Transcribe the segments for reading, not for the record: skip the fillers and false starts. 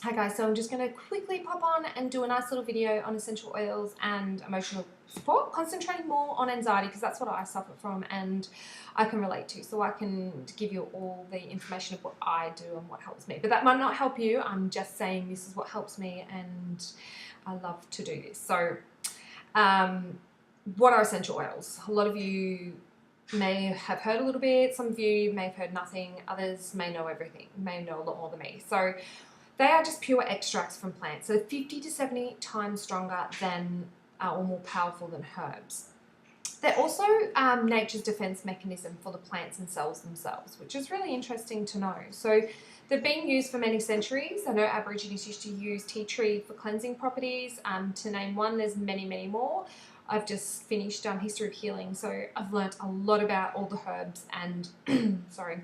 Hi guys, so I'm just going to quickly pop on and do a nice little video on essential oils and emotional support, concentrating more on anxiety because that's what I suffer from and I can relate to. So I can give you all the information of what I do and what helps me. But that might not help you. I'm just saying this is what helps me and I love to do this. So what are essential oils? A lot of you may have heard a little bit, some of you may have heard nothing, others may know everything, may know a lot more than me. So they are just pure extracts from plants, so 50 to 70 times stronger than or more powerful than herbs. They're also nature's defense mechanism for the plants and cells themselves, which is really interesting to know. So they've been used for many centuries. I know Aborigines used to use tea tree for cleansing properties. To name one, there's many, many more. I've just finished History of Healing, so I've learnt a lot about all the herbs and sorry,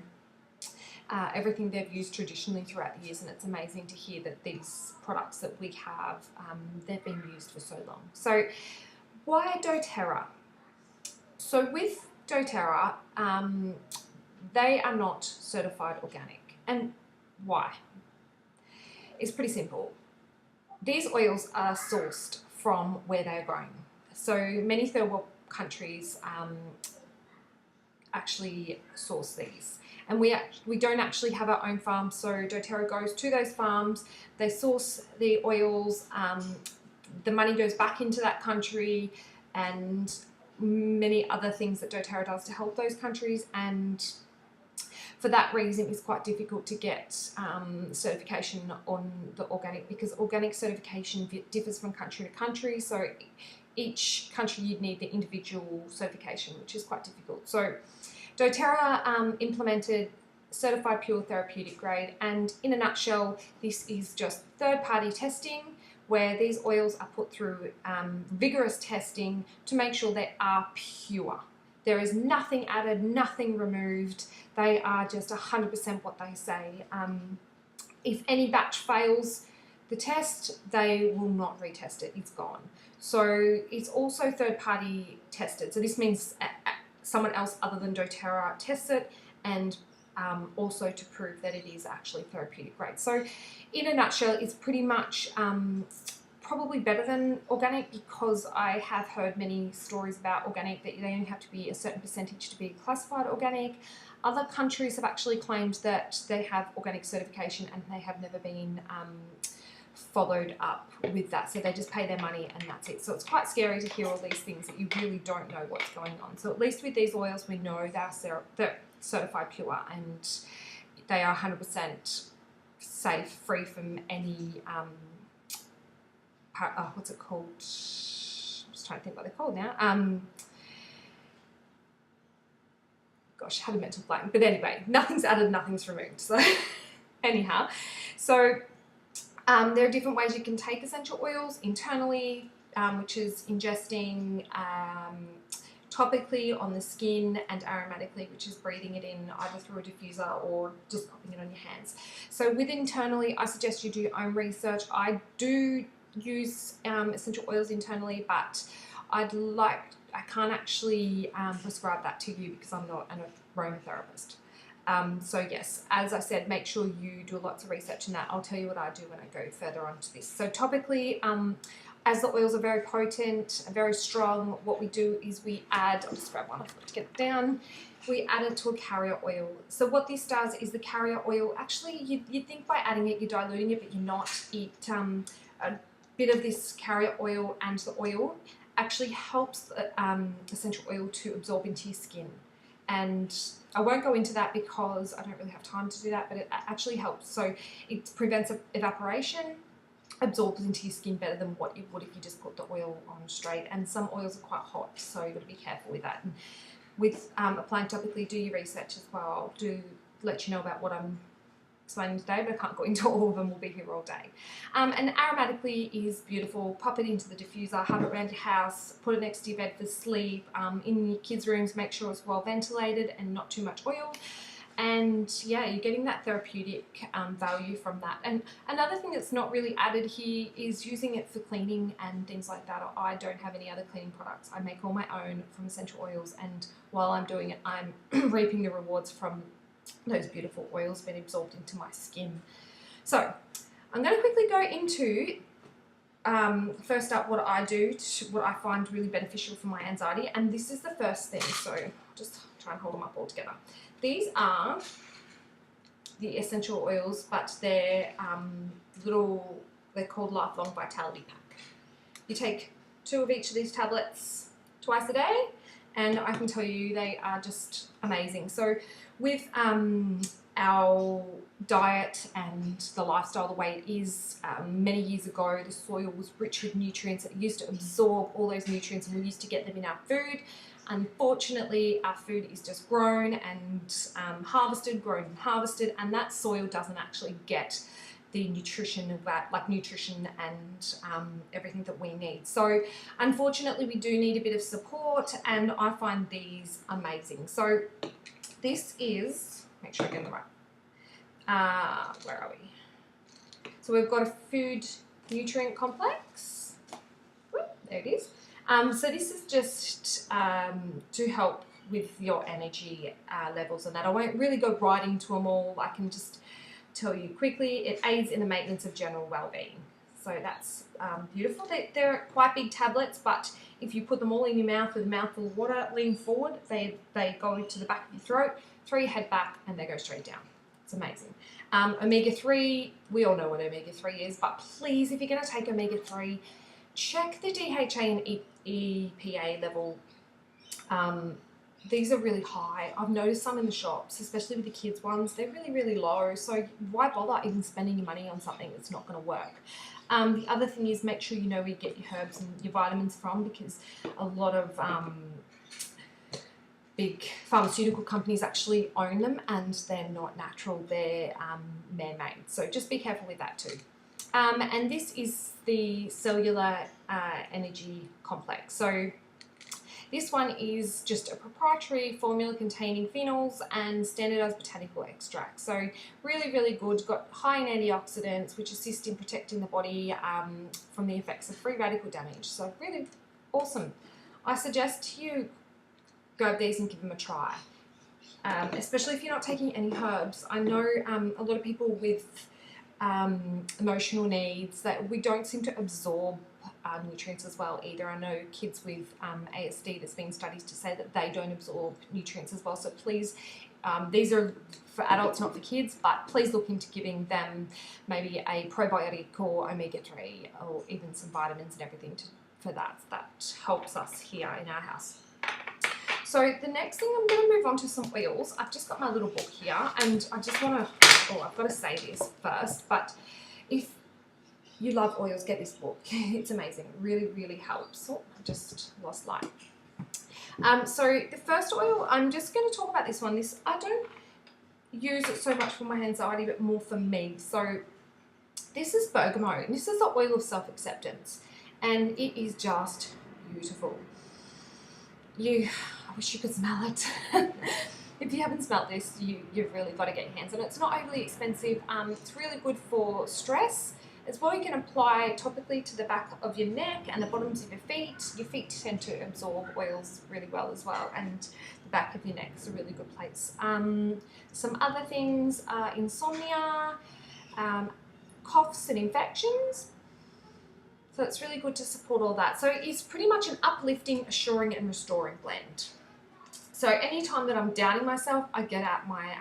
everything they've used traditionally throughout the years, and it's amazing to hear that these products that we have, they've been used for so long. So why doTERRA? So with doTERRA, they are not certified organic. And why? It's pretty simple. These oils are sourced from where they're grown. So many third world countries actually source these. And we don't actually have our own farms, so doTERRA goes to those farms, they source the oils, the money goes back into that country, and many other things that doTERRA does to help those countries. And for that reason, it's quite difficult to get certification on the organic, because organic certification differs from country to country. So each country you'd need the individual certification, which is quite difficult. So doTERRA implemented certified pure therapeutic grade, and in a nutshell, this is just third-party testing where these oils are put through vigorous testing to make sure they are pure. There is nothing added, nothing removed. They are just 100% what they say. If any batch fails the test, they will not retest it. It's gone. So it's also third-party tested. So this means someone else other than doTERRA tests it, and also to prove that it is actually therapeutic grade. So in a nutshell, it's pretty much probably better than organic, because I have heard many stories about organic that they only have to be a certain percentage to be classified organic. Other countries have actually claimed that they have organic certification and they have never been followed up with that, so they just pay their money and that's it. So it's quite scary to hear all these things that you really don't know what's going on. So at least with these oils, we know they're certified pure and they are 100% safe, free from any what's it called? I'm just trying to think what they're called now. Gosh, I had a mental blank. But anyway, nothing's added, nothing's removed. So anyhow, so there are different ways you can take essential oils internally, which is ingesting topically on the skin, and aromatically, which is breathing it in either through a diffuser or just popping it on your hands. So with internally, I suggest you do your own research. I do use essential oils internally, but I can't actually prescribe that to you because I'm not an aromatherapist. So yes, as I said, make sure you do lots of research in that. I'll tell you what I do when I go further on to this. So topically, as the oils are very potent and very strong, what we do is we add, I'll just grab one to get it down, we add it to a carrier oil. So what this does is the carrier oil, actually you'd think by adding it you're diluting it, but you're not. A bit of this carrier oil and the oil actually helps the essential oil to absorb into your skin. And I won't go into that because I don't really have time to do that, but it actually helps. So it prevents evaporation, absorbs into your skin better than what it would if you just put the oil on straight. And some oils are quite hot, so you've got to be careful with that. And with applying topically, do your research as well. I'll do let you know about what I'm explaining today, but I can't go into all of them. We'll be here all day. And aromatically is beautiful. Pop it into the diffuser, have it around your house, put it next to your bed for sleep. In your kids' rooms, make sure it's well ventilated and not too much oil. And yeah, you're getting that therapeutic value from that. And another thing that's not really added here is using it for cleaning and things like that. I don't have any other cleaning products. I make all my own from essential oils, and while I'm doing it, I'm reaping the rewards from those beautiful oils being absorbed into my skin. So I'm going to quickly go into first up what I do, what I find really beneficial for my anxiety, and this is the first thing. So I'll just try and hold them up all together. These are the essential oils, but they're they're called Lifelong Vitality Pack. You take 2 of each of these tablets twice a day, and I can tell you they are just amazing. So with our diet and the lifestyle the way it is, many years ago the soil was rich with nutrients. It used to absorb all those nutrients and we used to get them in our food. Unfortunately, our food is just grown and harvested, and that soil doesn't actually get the nutrition of that, like nutrition and everything that we need. So unfortunately we do need a bit of support, and I find these amazing. So this is, make sure I get the right, where are we? So we've got a food nutrient complex. There it is. So this is just to help with your energy levels and that. I won't really go right into them all. I can just tell you quickly. It aids in the maintenance of general well-being. So that's beautiful. They're quite big tablets, but if you put them all in your mouth with a mouthful of water, lean forward, they go to the back of your throat, 3 head back, and they go straight down. It's amazing. Omega-3, we all know what omega-3 is, but please, if you're going to take omega-3, check the DHA and EPA level. These are really high. I've noticed some in the shops, especially with the kids ones. They're really, really low. So why bother even spending your money on something that's not going to work? The other thing is make sure you know where you get your herbs and your vitamins from, because a lot of big pharmaceutical companies actually own them and they're not natural. They're man-made. So just be careful with that too. And this is the cellular energy complex. So this one is just a proprietary formula containing phenols and standardized botanical extracts. So really, really good. Got high in antioxidants, which assist in protecting the body from the effects of free radical damage. So really awesome. I suggest you grab these and give them a try, especially if you're not taking any herbs. I know a lot of people with emotional needs that we don't seem to absorb nutrients as well either. I know kids with ASD, there's been studies to say that they don't absorb nutrients as well. So please, these are for adults, not for kids, but please look into giving them maybe a probiotic or omega-3 or even some vitamins and everything for that. That helps us here in our house. So the next thing, I'm going to move on to some oils. I've just got my little book here, and I just want to, I've got to say this first, but if you love oils, get this book. It's amazing. It really, really helps. Oh, I just lost light. So the first oil, I'm just going to talk about this one. This, I don't use it so much for my anxiety, but more for me. So this is bergamot, and this is the oil of self-acceptance, and it is just beautiful. I wish you could smell it. If you haven't smelled this, you've really got to get your hands on it. It's not overly expensive. It's really good for stress. It's what you can apply topically to the back of your neck and the bottoms of your feet. Your feet tend to absorb oils really well as well, and the back of your neck is a really good place. Some other things are insomnia, coughs and infections. So it's really good to support all that. So it's pretty much an uplifting, assuring and restoring blend. So anytime that I'm doubting myself, I get out my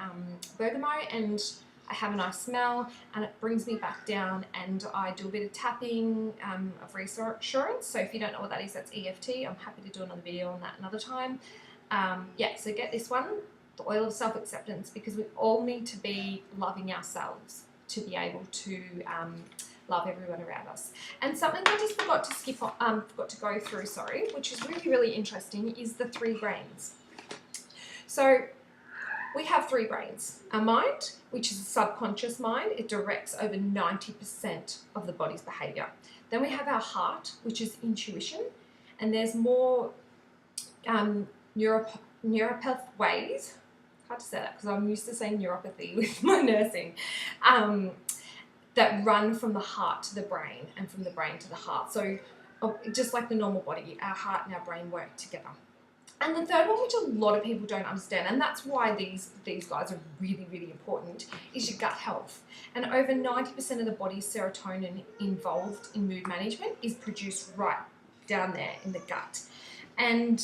bergamot and I have a nice smell, and it brings me back down, and I do a bit of tapping of reassurance. So if you don't know what that is, that's EFT. I'm happy to do another video on that another time. Yeah, so get this one, the oil of self-acceptance, because we all need to be loving ourselves to be able to love everyone around us. And something I just forgot to go through, which is really, really interesting, is the 3 brains. So we have 3 brains. Our mind, which is a subconscious mind, it directs over 90% of the body's behavior. Then we have our heart, which is intuition, and there's more neuropath ways. Hard to say that because I'm used to saying neuropathy with my nursing. That run from the heart to the brain and from the brain to the heart. So just like the normal body, our heart and our brain work together. And the third one, which a lot of people don't understand, and that's why these guys are really, really important, is your gut health. And over 90% of the body's serotonin involved in mood management is produced right down there in the gut. And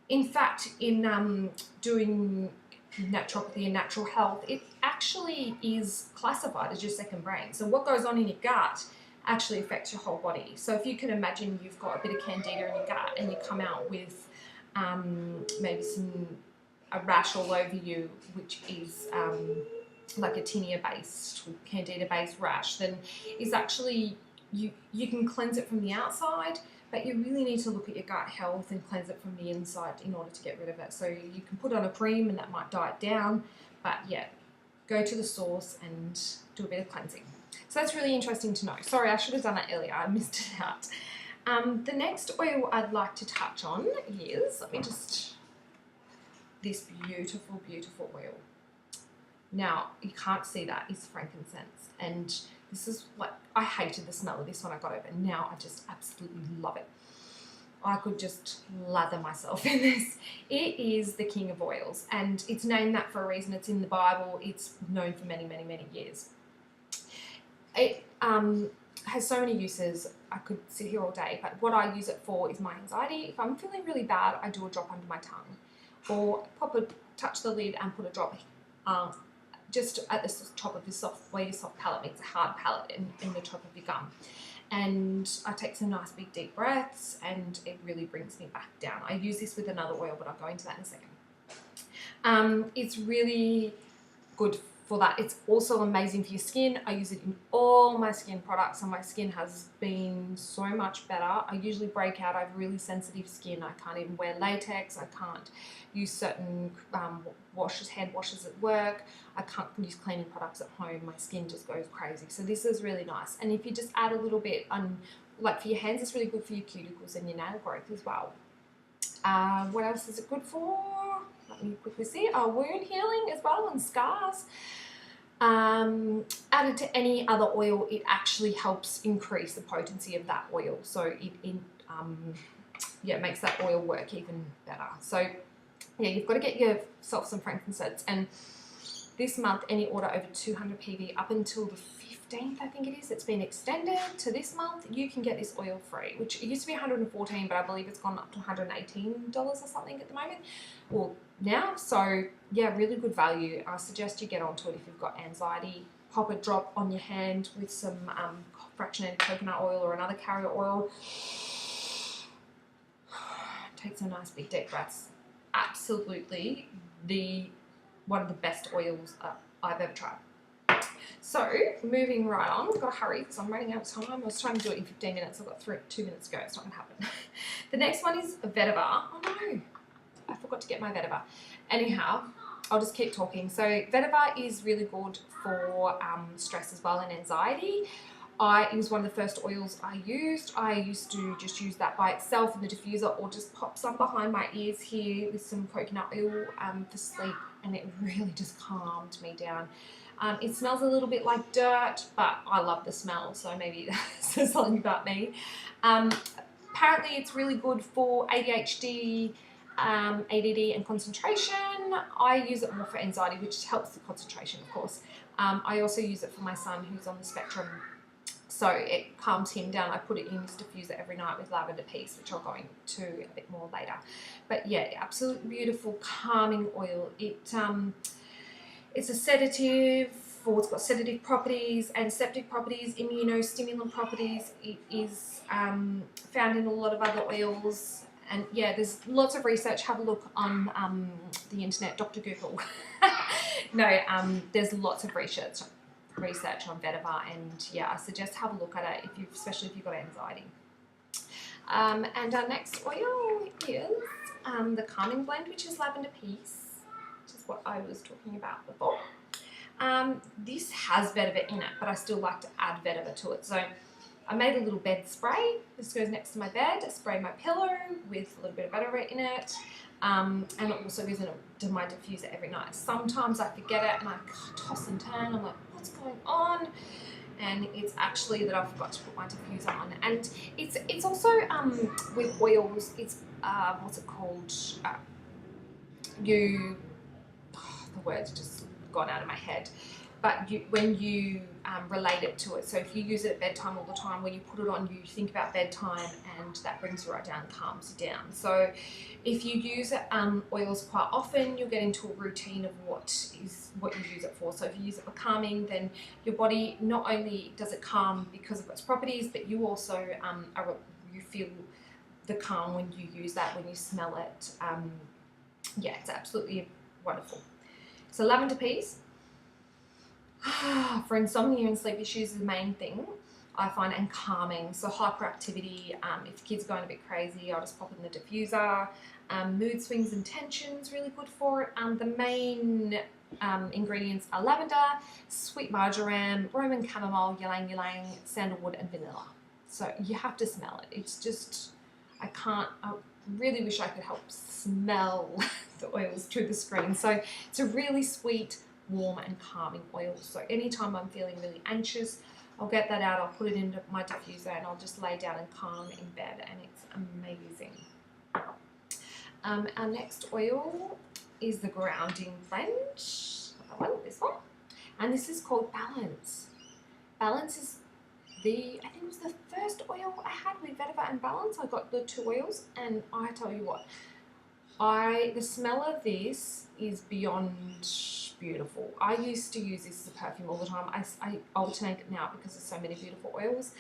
in fact, in doing naturopathy and natural health, it actually is classified as your second brain. So what goes on in your gut actually affects your whole body. So if you can imagine you've got a bit of candida in your gut and you come out with maybe a rash all over you, which is like a tinea-based, candida-based rash, then is actually, you can cleanse it from the outside, but you really need to look at your gut health and cleanse it from the inside in order to get rid of it. So you can put on a cream and that might die it down, but yeah, go to the source and do a bit of cleansing. So that's really interesting to know. Sorry, I should have done that earlier. I missed it out. The next oil I'd like to touch on is, this beautiful, beautiful oil. Now, you can't see that, is frankincense. And this is like, I hated the smell of this when I got it, but now I just absolutely love it. I could just lather myself in this. It is the king of oils, and it's named that for a reason. It's in the Bible. It's known for many, many, many years. It has so many uses. I could sit here all day, but what I use it for is my anxiety. If I'm feeling really bad, I do a drop under my tongue, or touch the lid and put a drop just at the top of where your soft palate meets a hard palate in the top of your gum. And I take some nice big deep breaths, and it really brings me back down. I use this with another oil, but I'll go into that in a second. It's really good for that. It's also amazing for your skin. I use it in all my skin products, and my skin has been so much better. I usually break out. I have really sensitive skin. I can't even wear latex. I can't use certain hand washes at work. I can't use cleaning products at home. My skin just goes crazy. So this is really nice. And if you just add a little bit like for your hands, it's really good for your cuticles and your nail growth as well. What else is it good for? Let me quickly see. Wound healing as well, and scars. Added to any other oil, it actually helps increase the potency of that oil. So it makes that oil work even better. So yeah, you've got to get yourself some frankincense. And this month, any order over 200 PV up until the 15th, I think it is, it's been extended to this month, you can get this oil free, which it used to be $114, but I believe it's gone up to $118 or something at the moment. Well, now, so yeah, really good value. I suggest you get onto it if you've got anxiety. Pop a drop on your hand with some fractionated coconut oil or another carrier oil. Take some nice big deep breaths. Absolutely one of the best oils I've ever tried. So, moving right on, we've got to hurry because I'm running out of time. I was trying to do it in 15 minutes. I've got 2 minutes to go. It's not going to happen. The next one is vetiver. Oh no, I forgot to get my vetiver. Anyhow, I'll just keep talking. So vetiver is really good for stress as well and anxiety. It was one of the first oils I used. I used to just use that by itself in the diffuser, or just pop some behind my ears here with some coconut oil for sleep, and it really just calmed me down. It smells a little bit like dirt, but I love the smell, so maybe that says something about me. Apparently it's really good for ADHD, ADD and concentration. I use it more for anxiety, which helps the concentration, of course. I also use it for my son who's on the spectrum, so it calms him down. I put it in his diffuser every night with lavender peace, which I'll go into a bit more later. But yeah, absolutely beautiful, calming oil. It's a sedative, or it's got sedative properties, antiseptic properties, immunostimulant properties. It is found in a lot of other oils. And yeah, there's lots of research. Have a look on the internet, Dr. Google. No, there's lots of research on vetiver, and yeah, I suggest have a look at it, especially if you've got anxiety. And our next oil is the calming blend, which is lavender peace, which is what I was talking about before. This has vetiver in it, but I still like to add vetiver to it. So I made a little bed spray. This goes next to my bed. I spray my pillow with a little bit of vetiver in it. And it also goes into my diffuser every night. Sometimes I forget it and I toss and turn. I'm like, what's going on? and it's actually that I forgot to put my diffuser on. And it's also with oils, it's what's it called? The word's just gone out of my head. But when you relate it to it, so if you use it at bedtime all the time, when you put it on, you think about bedtime, and that brings you right down, calms you down. So if you use oils quite often, you'll get into a routine of what you use it for. So if you use it for calming, then your body, not only does it calm because of its properties, but you also you feel the calm when you use that, when you smell it. Yeah, it's absolutely wonderful. So lavender peas. For insomnia and sleep issues is the main thing I find, and calming. So hyperactivity, if the kid's going a bit crazy, I'll just pop in the diffuser. Mood swings and tensions, really good for it. The main ingredients are lavender, sweet marjoram, Roman chamomile, ylang ylang, sandalwood and vanilla. So you have to smell it. It's just, I really wish I could help smell the oils through the screen. So it's a really sweet, warm and calming oil. So anytime I'm feeling really anxious, I'll get that out, I'll put it into my diffuser, and I'll just lay down and calm in bed, and it's amazing. Our next oil is the grounding blend, this one, and this is called Balance. Balance is I think it was the first oil I had with Vetiver and Balance. I got the 2 oils, and I tell you what, the smell of this is beyond beautiful. I used to use this as a perfume all the time. I alternate it now because there's so many beautiful oils.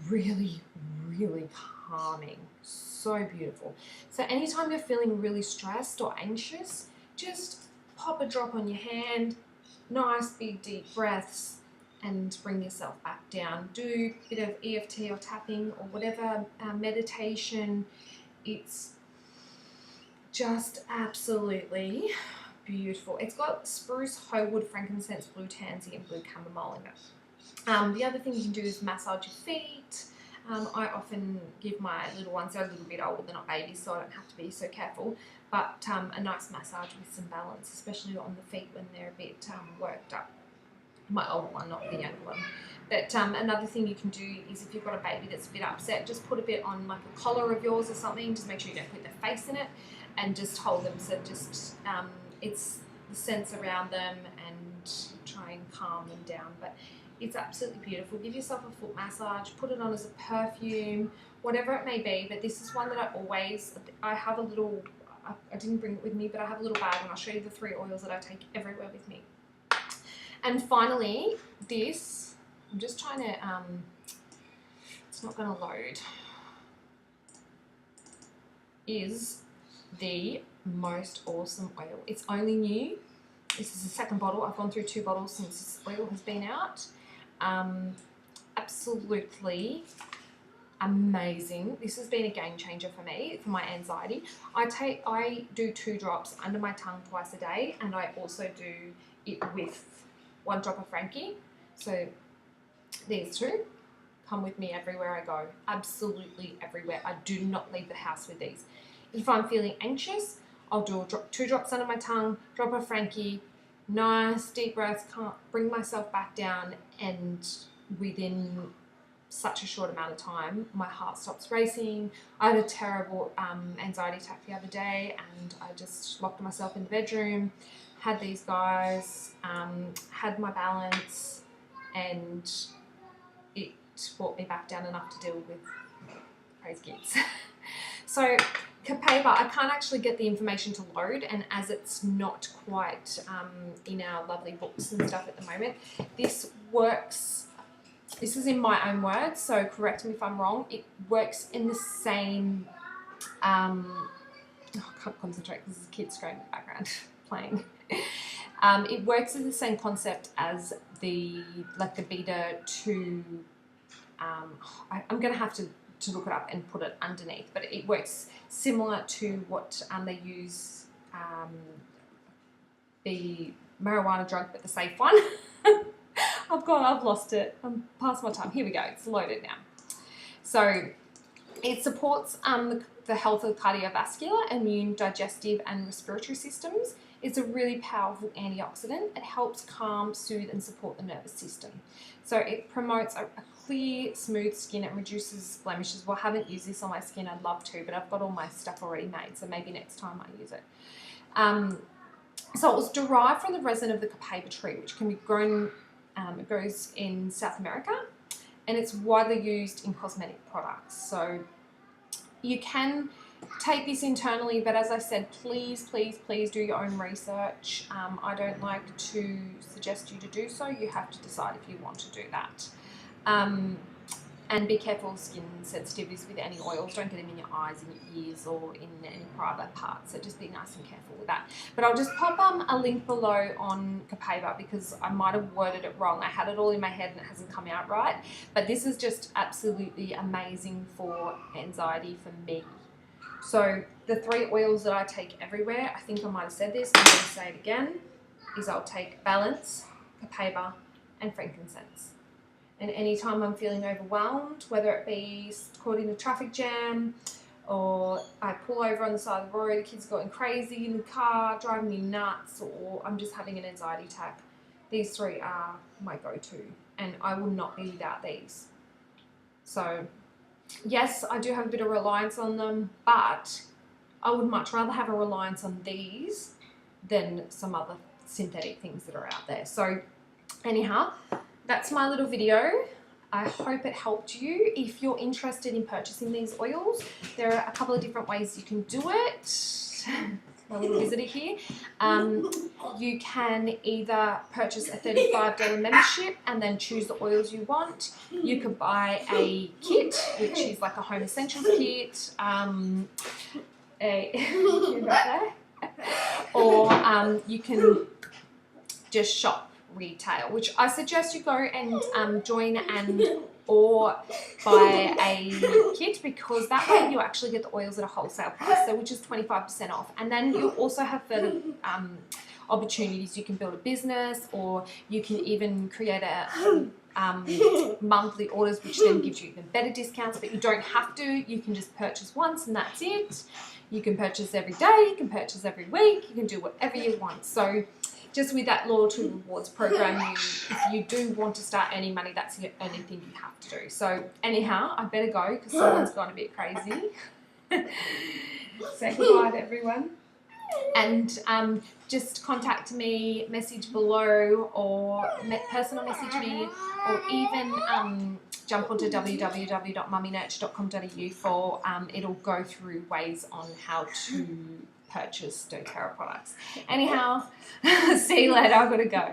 Really, really calming. So beautiful. So anytime you're feeling really stressed or anxious, just pop a drop on your hand, nice big deep breaths, and bring yourself back down. Do a bit of EFT or tapping or whatever, meditation. It's just absolutely beautiful. It's got spruce, hoewood, frankincense, blue tansy and blue chamomile in it. The other thing you can do is massage your feet. I often give my little ones, they're a little bit older, they're not babies, so I don't have to be so careful, but a nice massage with some balance, especially on the feet when they're a bit worked up. My older one, not the younger one. But another thing you can do is, if you've got a baby that's a bit upset, just put a bit on like a collar of yours or something. Just make sure you don't put their face in it, and just hold them. So just it's the scents around them, and try and calm them down. But it's absolutely beautiful. Give yourself a foot massage. Put it on as a perfume, whatever it may be. But this is one that I have a little. I didn't bring it with me, but I have a little bag, and I'll show you the 3 oils that I take everywhere with me. And finally, this, I'm just trying to, it's not going to load, is the most awesome oil. It's only new. This is the 2nd bottle. I've gone through 2 bottles since this oil has been out. Absolutely amazing. This has been a game changer for me, for my anxiety. I do 2 drops under my tongue twice a day, and I also do it with 1 drop of Frankie. So these 2 come with me everywhere I go, absolutely everywhere. I do not leave the house with these. If I'm feeling anxious, I'll do 2 drops under my tongue, drop of Frankie, nice deep breaths, bring myself back down, and within such a short amount of time, my heart stops racing. I had a terrible anxiety attack the other day, and I just locked myself in the bedroom, had these guys, had my balance, and it brought me back down enough to deal with crazy kids. So Copaiba, I can't actually get the information to load, and as it's not quite in our lovely books and stuff at the moment, this works. This is in my own words, so correct me if I'm wrong. It works in the same. I can't concentrate because there's a kid screaming in the background playing. It works as the same concept as the Beta 2. I'm going to have to look it up and put it underneath, but it works similar to what they use, the marijuana drug, but the safe one. I've lost it. I'm past my time. Here we go. It's loaded now. So it supports the health of cardiovascular, immune, digestive and respiratory systems. is a really powerful antioxidant. It helps calm, soothe, and support the nervous system. So it promotes a clear, smooth skin. It reduces blemishes. Well, I haven't used this on my skin. I'd love to, but I've got all my stuff already made, so maybe next time I use it. So it was derived from the resin of the copaiba tree, which can be grown, it grows in South America, and it's widely used in cosmetic products. So you can take this internally, but as I said, please do your own research. I don't like to suggest you to do so. You have to decide if you want to do that. And be careful of skin sensitivities with any oils. Don't get them in your eyes, in your ears, or in any private parts. So just be nice and careful with that. But I'll just pop a link below on copaiba because I might have worded it wrong. I had it all in my head and it hasn't come out right. But this is just absolutely amazing for anxiety for me. So the 3 oils that I take everywhere, I think I might have said this, I'm going to say it again, is I'll take Balance, copaiba, and frankincense. And anytime I'm feeling overwhelmed, whether it be caught in a traffic jam, or I pull over on the side of the road, the kids are going crazy in the car, driving me nuts, or I'm just having an anxiety attack, these 3 are my go-to, and I will not be without these. So yes, I do have a bit of reliance on them, but I would much rather have a reliance on these than some other synthetic things that are out there. So anyhow, that's my little video. I hope it helped you. If you're interested in purchasing these oils, there are a couple of different ways you can do it. My little visitor here. You can either purchase a $35 membership and then choose the oils you want. You could buy a kit, which is like a home essentials kit, or you can just shop retail, which I suggest you go and join or buy a kit, because that way you actually get the oils at a wholesale price, so which is 25% off. And then you'll also have further opportunities. You can build a business, or you can even create a monthly orders, which then gives you even better discounts, but you don't have to. You can just purchase once and that's it. You can purchase every day, you can purchase every week, you can do whatever you want. So just with that loyalty rewards program, if you do want to start earning money, that's the only thing you have to do. So anyhow, I better go because someone's gone a bit crazy. Say goodbye to everyone. And just contact me, message below, or personal message me, or even jump onto www.mummynurture.com.au for it'll go through ways on how to purchase doTERRA products. Anyhow, see you later. I've got to go.